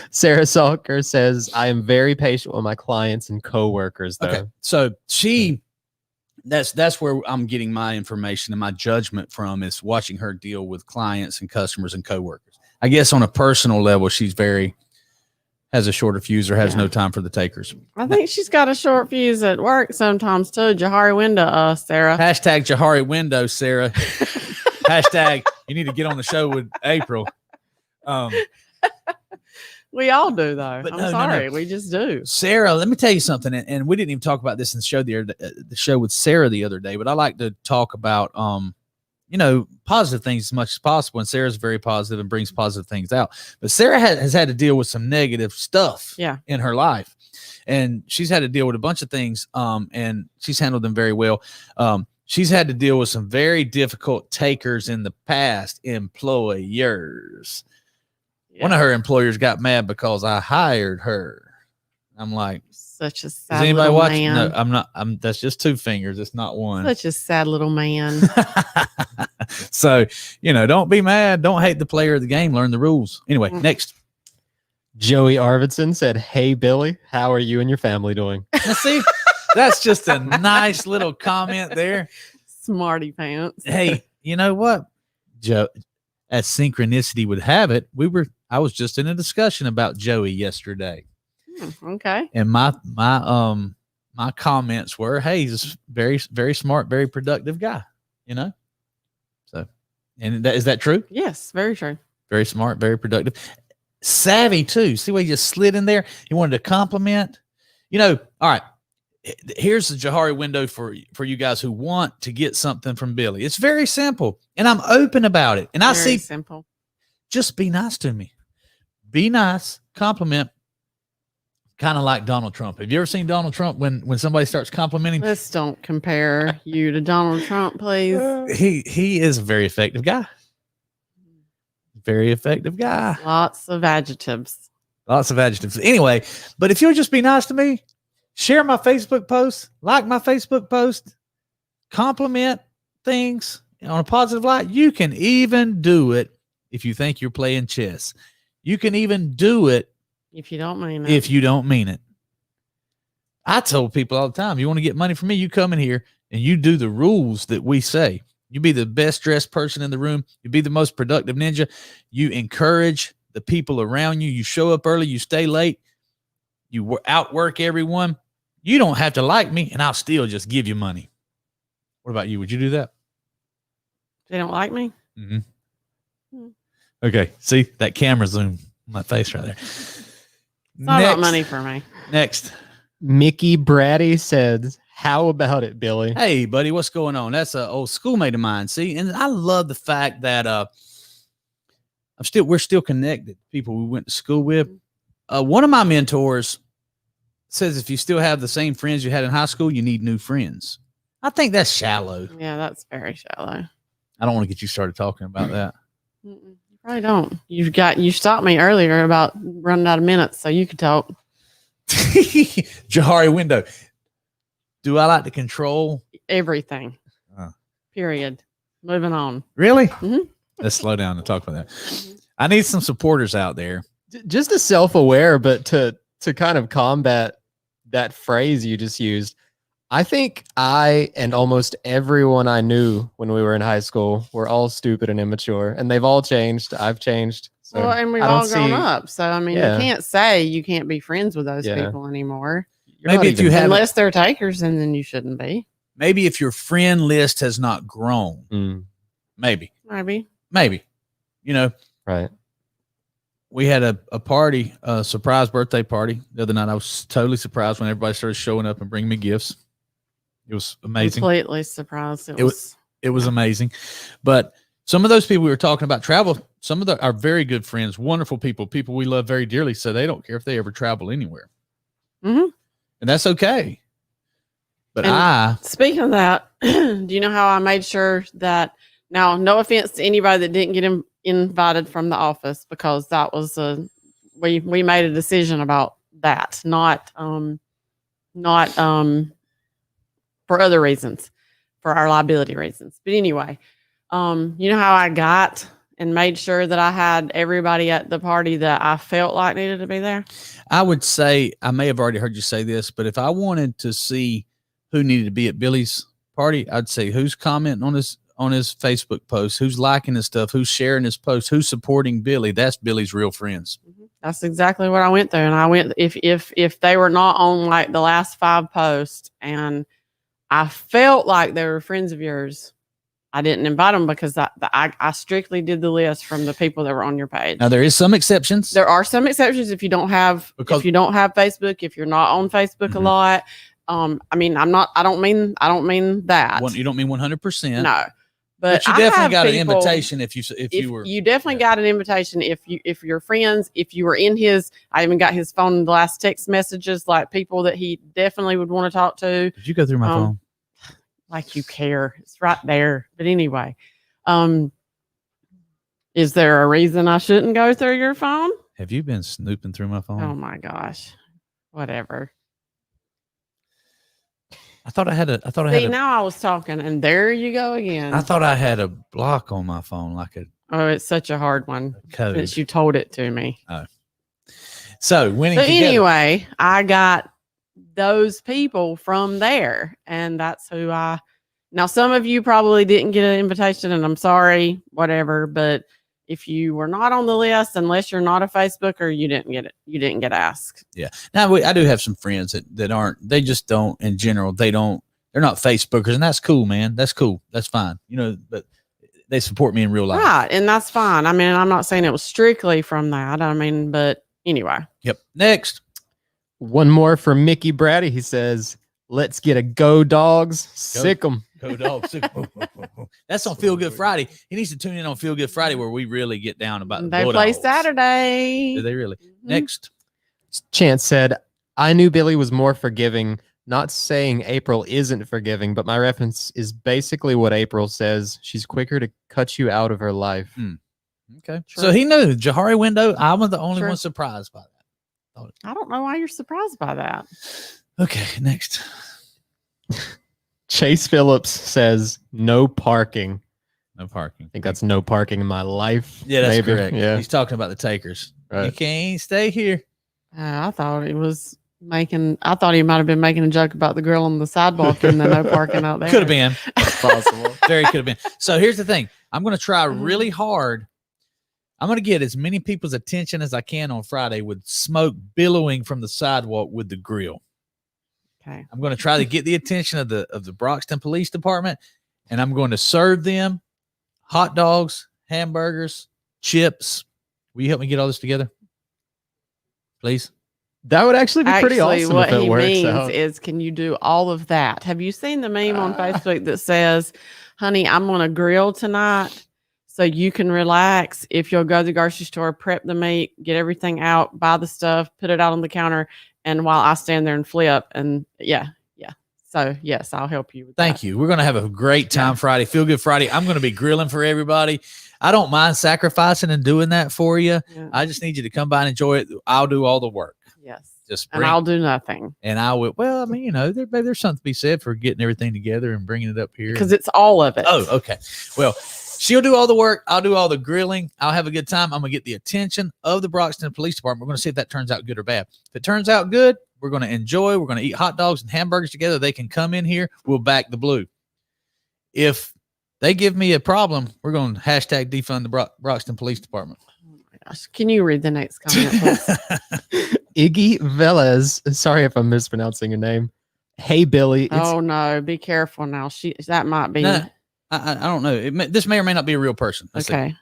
Sarah Salker says, I am very patient with my clients and coworkers, though. Okay, so that's where I'm getting my information and my judgment from, is watching her deal with clients and customers and coworkers. I guess on a personal level, has a shorter fuse or has no time for the takers. I think she's got a short fuse at work sometimes too. Jahari Window, Sarah. Hashtag Jahari Window, Sarah. Hashtag you need to get on the show with April. We all do though. But I'm no, sorry, we just do. Sarah, let me tell you something, and we didn't even talk about this in the show with Sarah the other day, but I like to talk about positive things as much as possible. And Sarah's very positive and brings positive things out. But Sarah has had to deal with some negative stuff in her life. And she's had to deal with a bunch of things, and she's handled them very well. She's had to deal with some very difficult takers in the past, employers. Yeah. One of her employers got mad because I hired her. I'm like, Such a is sad anybody little watching? man. No, I'm not. That's just two fingers. It's not one. Such a sad little man. So, don't be mad. Don't hate the player of the game. Learn the rules. Anyway, next. Joey Arvidsson said, hey, Billy, how are you and your family doing? Now, see, that's just a nice little comment there. Smarty pants. Hey, you know what, Joe? As synchronicity would have it, I was just in a discussion about Joey yesterday. Okay. And my comments were, hey, he's a very, very smart, very productive guy, So, and is that true? Yes, very true. Very smart, very productive. Savvy too. See what he just slid in there? He wanted to compliment. All right. Here's the Jahari window for you guys who want to get something from Billy. It's very simple, and I'm open about it. And I Very see, simple. just be nice to me. Be nice, compliment. Kind of like Donald Trump. Have you ever seen Donald Trump when somebody starts complimenting? Let's don't compare you to Donald Trump, please. He is a very effective guy. Very effective guy. Lots of adjectives. Lots of adjectives. Anyway, but if you'll just be nice to me, share my Facebook post, like my Facebook post, compliment things on a positive light. You can even do it if you think you're playing chess. You can even do it If you don't mean it. if you don't mean it. I told people all the time, you want to get money from me, you come in here and you do the rules that we say. You be the best dressed person in the room. You be the most productive ninja. You encourage the people around you. You show up early. You stay late. You outwork everyone. You don't have to like me, and I'll still just give you money. What about you? Would you do that? They don't like me? Mm-hmm. Okay. See that camera zoom on my face right there. It's not about money for me. Next. Mickey Braddy says, how about it, Billy? Hey, buddy, what's going on? That's an old schoolmate of mine. See, and I love the fact that we're still connected. People we went to school with. One of my mentors says if you still have the same friends you had in high school, you need new friends. I think that's shallow. Yeah, that's very shallow. I don't want to get you started talking about that. You probably don't. You stopped me earlier about running out of minutes, so you could talk. Jahari window. Do I like to control Everything. Period. Moving on. Really? Mhm. Let's slow down and talk about that. I need some supporters out there. Just a self-aware, but to kind of combat that phrase you just used, I think I and almost everyone I knew when we were in high school were all stupid and immature, and they've all changed. I've changed. So Well, and we've I don't all grown see- up. So, I mean, Yeah. you can't say you can't be friends with those Yeah. people anymore. You're not Maybe if you even- have, Unless they're takers, and then you shouldn't be. maybe if your friend list has not grown, Mm, maybe, Maybe. right. we had a party, a surprise birthday party the other night. I was totally surprised when everybody started showing up and bringing me gifts. It was amazing. Completely surprised. It was amazing. But some of those people we were talking about travel, some of our very good friends, wonderful people we love very dearly. So they don't care if they ever travel anywhere. Mhm. And that's okay. But And speaking of that, do you know how I made sure that now, no offense to anybody that didn't get invited from the office, because that was we made a decision about that, not for other reasons, for our liability reasons. But anyway, you know how I got and made sure that I had everybody at the party that I felt like needed to be there? I would say, I may have already heard you say this, but if I wanted to see who needed to be at Billy's party, I'd say who's commenting on his Facebook post, who's liking his stuff, who's sharing his post, who's supporting Billy. That's Billy's real friends. That's exactly what I went through. And I went, if they were not on like the last 5 posts and I felt like they were friends of yours, I didn't invite them, because I strictly did the list from the people that were on your page. Now there is some exceptions. There are some exceptions if you don't have Facebook, if you're not on Facebook a lot. I mean, I don't mean that. You don't mean 100%. No. But you definitely got an invitation if you were. You definitely got an invitation if you're friends, if you were in his. I even got his phone in the last text messages, like people that he definitely would want to talk to. Did you go through my phone? Like you care. It's right there. But anyway, is there a reason I shouldn't go through your phone? Have you been snooping through my phone? Oh my gosh. Whatever. I thought I had a. See, now I was talking, and there you go again. I thought I had a block on my phone, like a. Oh, it's such a hard one. Code. Since you told it to me. Oh. So winning. So anyway, I got those people from there, and that's who I. Now, some of you probably didn't get an invitation, and I'm sorry, whatever. But if you were not on the list, unless you're not a Facebooker, you didn't get it. You didn't get asked. Yeah. Now I do have some friends that aren't. They just don't. In general, they're not Facebookers, and that's cool, man. That's cool. That's fine. But they support me in real life, right? And that's fine. I mean, I'm not saying it was strictly from that. I mean, but anyway. Yep. Next. One more from Mickey Brady. He says, "Let's get a go dogs, sick 'em." Go dogs. That's on Feel Good Friday. He needs to tune in on Feel Good Friday, where we really get down about the They play Bulldogs. Saturday. Do they really? Mm-hmm. Next. Chance said, "I knew Billy was more forgiving. Not saying April isn't forgiving, but my reference is basically what April says. She's quicker to cut you out of her life." Okay. True. So he knew Jahari window. I was the only True. one surprised by that. I don't know why you're surprised by that. Okay. Next. Chase Phillips says, "No parking." No parking. I think that's no parking in my life. Yeah, that's maybe. correct. Yeah. He's talking about the takers. Right. You can't stay here. I thought he might have been making a joke about the girl on the sidewalk and the no parking out there. Could have been. Possible. Very could have been. So here's the thing. I'm going to try really hard. I'm going to get as many people's attention as I can on Friday with smoke billowing from the sidewalk with the grill. Okay. I'm going to try to get the attention of the Broxton Police Department, and I'm going to serve them hot dogs, hamburgers, chips. Will you help me get all this together, please? That would actually be pretty awesome what if it he works means out. is, can you do all of that? Have you seen the meme on Facebook that says, "Honey, I'm going to grill tonight so you can relax. If you'll go to the grocery store, prep the meat, get everything out, buy the stuff, put it out on the counter, and while I stand there and flip." And yeah. So yes, I'll help you with Thank you. We're going to have a great time Friday. Feel Good Friday. I'm going to be grilling for everybody. I don't mind sacrificing and doing that for you. Yeah. I just need you to come by and enjoy it. I'll do all the work. Yes. Just And I'll do nothing. And I will. Well, I mean, there's something to be said for getting everything together and bringing it up here. Because it's all of it. Oh, okay. Well, she'll do all the work. I'll do all the grilling. I'll have a good time. I'm going to get the attention of the Broxton Police Department. We're going to see if that turns out good or bad. If it turns out good, we're going to enjoy. We're going to eat hot dogs and hamburgers together. They can come in here. We'll back the blue. If they give me a problem, we're going to hashtag defund the Broxton Police Department. Oh my gosh. Can you read the next comment, please? Iggy Velez. Sorry if I'm mispronouncing your name. "Hey, Billy." Oh no, be careful now. That might be No, I don't know. This may or may not be a real person. Let's see. okay.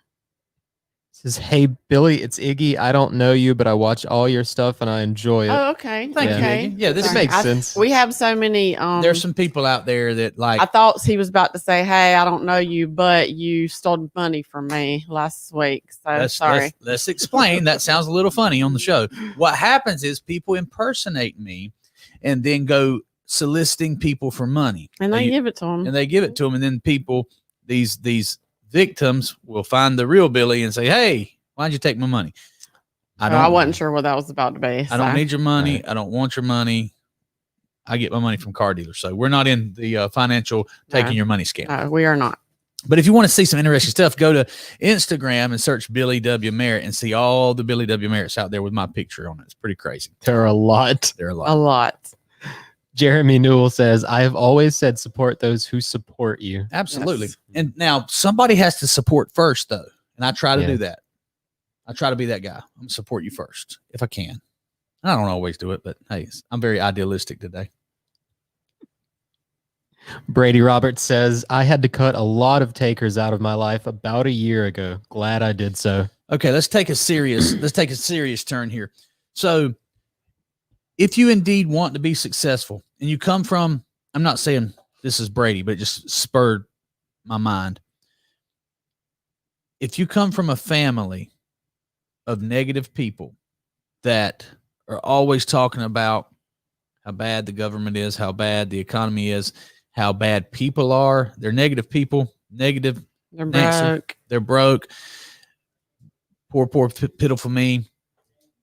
Says, hey, Billy, it's Iggy. I don't know you, but I watch all your stuff and I enjoy it. Oh, okay. Thank you, okay. Iggy. Yeah, this Sorry. makes sense. We have so many. There's some people out there that like. I thought he was about to say, "Hey, I don't know you, but you stole money from me last week." So sorry. Let's explain. That sounds a little funny on the show. What happens is people impersonate me and then go soliciting people for money. And they give it to him. And they give it to them. And then people, these victims will find the real Billy and say, hey, why'd you take my money? I wasn't sure what that was about to be. I don't need your money. I don't want your money. I get my money from car dealers. So we're not in the financial taking your money scam. No, we are not. But if you want to see some interesting stuff, go to Instagram and search Billy W. Merritt and see all the Billy W. Merritts out there with my picture on it. It's pretty crazy. There are a lot. There are a lot. A lot. Jeremy Newell says, I have always said support those who support you. Absolutely. Yes. And now somebody has to support first, though. And I try to Yeah. do that. I try to be that guy. I'm going to support you first if I can. I don't always do it, but hey, I'm very idealistic today. Brady Roberts says, I had to cut a lot of takers out of my life about a year ago. Glad I did so. Okay, let's take a serious turn here. So if you indeed want to be successful and you come from, I'm not saying this is Brady, but it just spurred my mind. If you come from a family of negative people that are always talking about how bad the government is, how bad the economy is, how bad people are, they're negative people, negative. They're Nancy. broke. They're broke. Poor, pitiful me.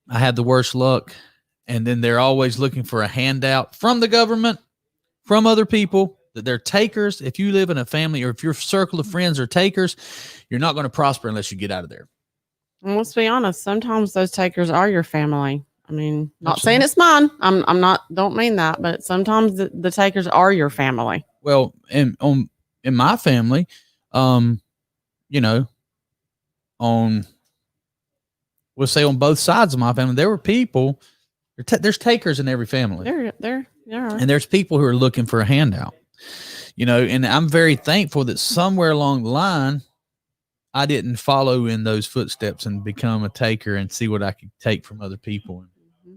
I had the worst luck. And then they're always looking for a handout from the government, from other people, that they're takers. If you live in a family or if your circle of friends are takers, you're not going to prosper unless you get out of there. And let's be honest, sometimes those takers are your family. I mean, not saying it's mine. I'm not, don't mean that, but sometimes the takers are your family. Well, in my family, you know, we'll say on both sides of my family, there were people, there's takers in every family. There are. And there's people who are looking for a handout, you know, and I'm very thankful that somewhere along the line, I didn't follow in those footsteps and become a taker and see what I could take from other people and,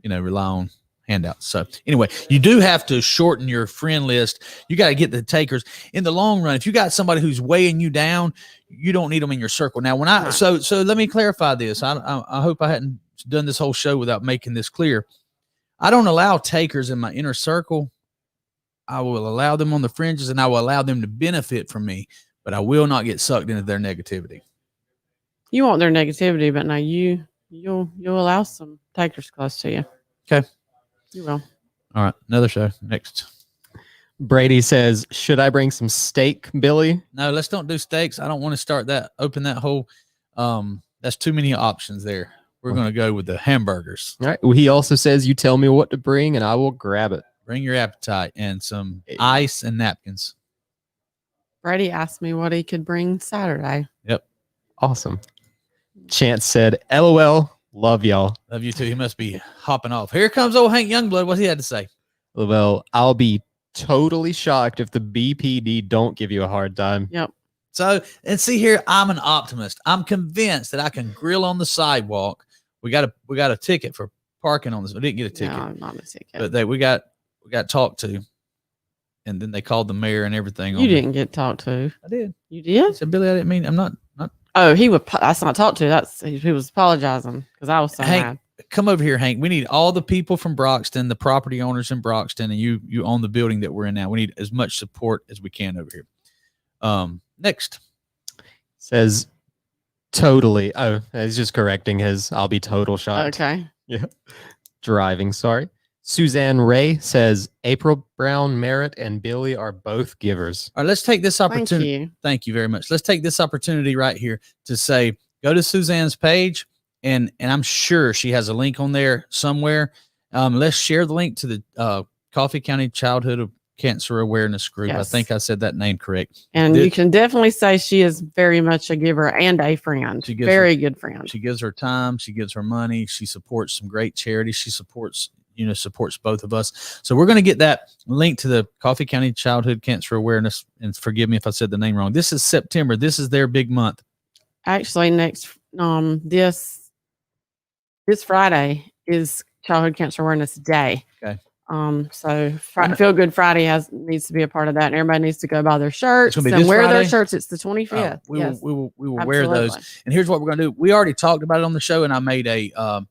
you know, rely on handouts. So anyway, you do have to shorten your friend list. You got to get the takers in the long run. If you got somebody who's weighing you down, you don't need them in your circle. Now, when so let me clarify this. I hope I hadn't done this whole show without making this clear. I don't allow takers in my inner circle. I will allow them on the fringes and I will allow them to benefit from me, but I will not get sucked into their negativity. You want their negativity, but now you'll allow some takers close to you. Okay. You will. All right. Another show. Next. Brady says, should I bring some steak, Billy? No, let's don't do steaks. I don't want to start that, open that whole, that's too many options there. We're going to go with the hamburgers. All right. Well, he also says, you tell me what to bring and I will grab it. Bring your appetite and some ice and napkins. Brady asked me what he could bring Saturday. Yep. Awesome. Chance said, LOL, love y'all. Love you too. He must be hopping off. Here comes old Hank Youngblood. What he had to say. Well, I'll be totally shocked if the BPD don't give you a hard time. Yep. So, and see here, I'm an optimist. I'm convinced that I can grill on the sidewalk. We got a ticket for parking on this. We didn't get a ticket. No, not a ticket. But we got talked to. And then they called the mayor and everything. You didn't get talked to. I did. You I did? said, Billy, I didn't mean, I'm not. Oh, that's not talked to. He was apologizing because I was so Hank, mad. come over here, Hank. We need all the people from Broxton, the property owners in Broxton, and you own the building that we're in now. We need as much support as we can over here. Next. Says, totally. Oh, he's just correcting his, I'll be total shocked. Okay. Yeah. Driving, sorry. Suzanne Ray says, April Brown Merritt and Billy are both givers. All right, let's take this opportunity. Thank you. Thank you very much. Let's take this opportunity right here to say, go to Suzanne's page, and I'm sure she has a link on there somewhere. Let's share the link to the Coffee County Childhood Cancer Awareness Group. Yes. I think I said that name correct. And you can definitely say she is very much a giver and a friend. She gives Very good friend. She gives her time. She gives her money. She supports some great charities. She supports both of us. So we're going to get that link to the Coffee County Childhood Cancer Awareness. And forgive me if I said the name wrong. This is September. This is their big month. Actually, next this Friday is Childhood Cancer Awareness Day. Okay. So Feel Good Friday needs to be a part of that, and everybody needs to go buy their shirts gonna be and this wear their Friday? shirts. It's the 25th. We Yes, will wear those. absolutely. And here's what we're going to do. We already talked about it on the show, and I made I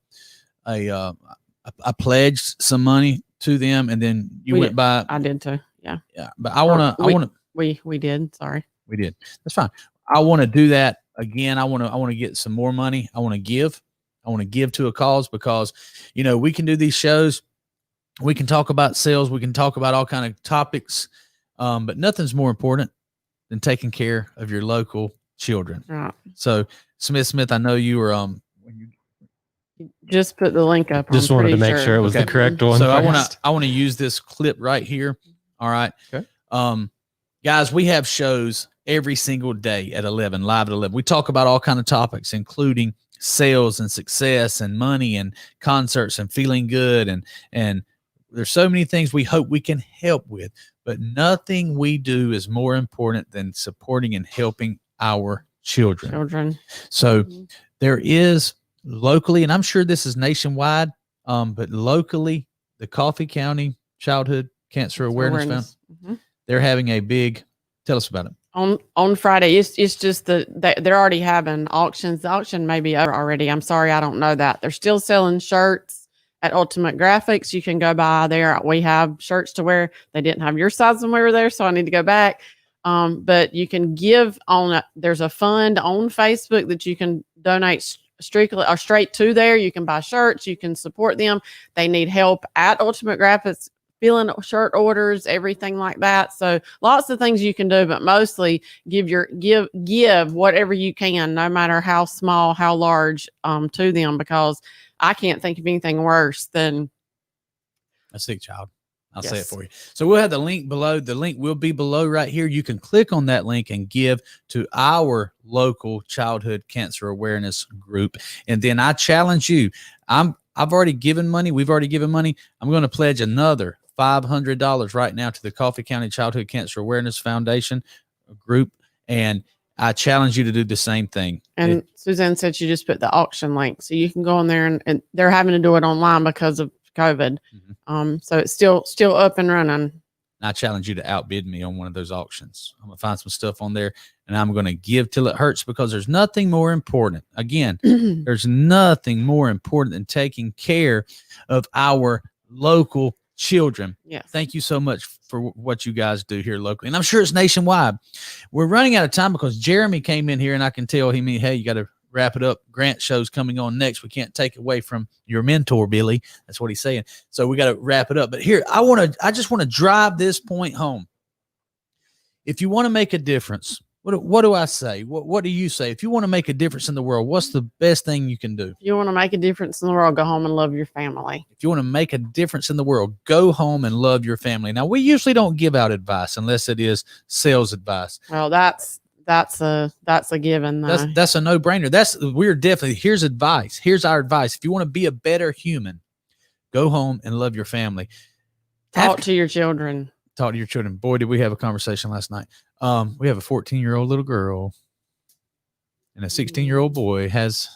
pledged some money to them, and then We went did. by. I did too. Yeah. Yeah, but I want to. We did. Sorry. We did. That's fine. I want to do that again. I want to get some more money. I want to give. I want to give to a cause because, we can do these shows. We can talk about sales. We can talk about all kind of topics, but nothing's more important than taking care of your local children. Right. So, Smith, I know you were just put the link up. Just wanted to make sure it was the correct one. So first. I want to use this clip right here. All right. Okay. Guys, we have shows every single day at 11, live at 11. We talk about all kind of topics, including sales and success and money and concerts and feeling good. And there's so many things we hope we can help with, but nothing we do is more important than supporting and helping our children. So there is locally, and I'm sure this is nationwide, but locally, the Coffee County Childhood Cancer Awareness Fund, they're having a big, tell us about it. On Friday, it's just they're already having auctions. The auction may be over already. I'm sorry, I don't know that. They're still selling shirts at Ultimate Graphics. You can go by there. We have shirts to wear. They didn't have your size when we were there, so I need to go back. But you can give there's a fund on Facebook that you can donate strictly or straight to there. You can buy shirts. You can support them. They need help at Ultimate Graphics, filling shirt orders, everything like that. So lots of things you can do, but mostly give whatever you can, no matter how small, how large, to them, because I can't think of anything worse than a sick child. I'll say it for you. So we'll have the link below. The link will be below right here. You can click on that link and give to our local childhood cancer awareness group. And then I challenge you. I've already given money. We've already given money. I'm going to pledge another $500 right now to the Coffee County Childhood Cancer Awareness Foundation group. And I challenge you to do the same thing. And Suzanne said she just put the auction link. So you can go on there and they're having to do it online because of COVID. So it's still up and running. And I challenge you to outbid me on one of those auctions. I'm going to find some stuff on there and I'm going to give till it hurts, because there's nothing more important. Again, there's nothing more important than taking care of our local children. Yes. Thank you so much for what you guys do here locally. And I'm sure it's nationwide. We're running out of time because Jeremy came in here and I can tell him, hey, you got to wrap it up. Grant show's coming on next. We can't take away from your mentor, Billy. That's what he's saying. So we got to wrap it up. But here, I just want to drive this point home. If you want to make a difference, what do I say? What do you say? If you want to make a difference in the world, what's the best thing you can do? If you want to make a difference in the world, go home and love your family. If you want to make a difference in the world, go home and love your family. Now, we usually don't give out advice unless it is sales advice. Well, that's a given. That's a no-brainer. Here's advice. Here's our advice. If you want to be a better human, go home and love your family. Talk to your children. Talk to your children. Boy, did we have a conversation last night. We have a 14-year-old little girl and a 16-year-old boy has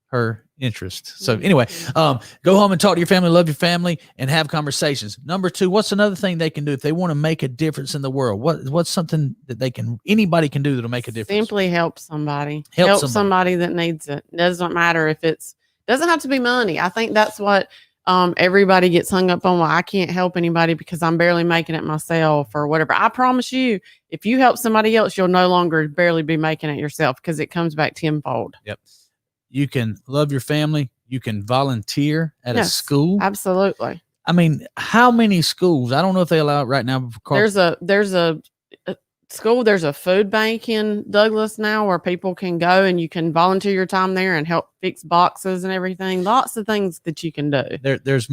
her interest. So anyway, go home and talk to your family, love your family, and have conversations. Number 2, what's another thing they can do if they want to make a difference in the world? What's something that anybody can do that'll make a difference? Simply help somebody. Help somebody that needs it. It doesn't matter if doesn't have to be money. I think that's what everybody gets hung up on. Well, I can't help anybody because I'm barely making it myself or whatever. I promise you, if you help somebody else, you'll no longer barely be making it yourself, because it comes back tenfold. Yep. You can love your family. You can volunteer at a school. Absolutely. I mean, how many schools? I don't know if they allow it right now. There's a school. There's a food bank in Douglas now where people can go and you can volunteer your time there and help fix boxes and everything. Lots of things that you can do. This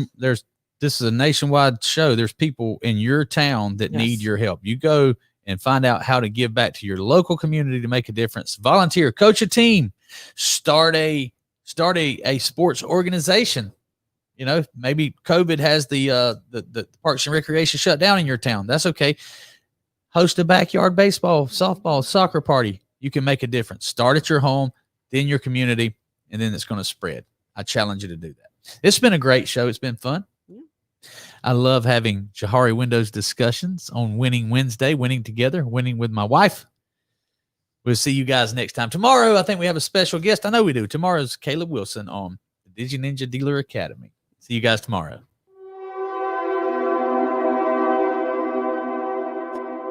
is a nationwide show. There's people in your town that need your help. You go and find out how to give back to your local community to make a difference. Volunteer, coach a team, start a sports organization. You know, maybe COVID has the Parks and Recreation shut down in your town. That's okay. Host a backyard baseball, softball, soccer party. You can make a difference. Start at your home. then your community, and then it's going to spread. I challenge you to do that. It's been a great show. It's been fun. I love having Jahari Windows discussions on Winning Wednesday, winning together, winning with my wife. We'll see you guys next time. Tomorrow, I think we have a special guest. I know we do. Tomorrow's Caleb Wilson on the Digi Ninja Dealer Academy. See you guys tomorrow.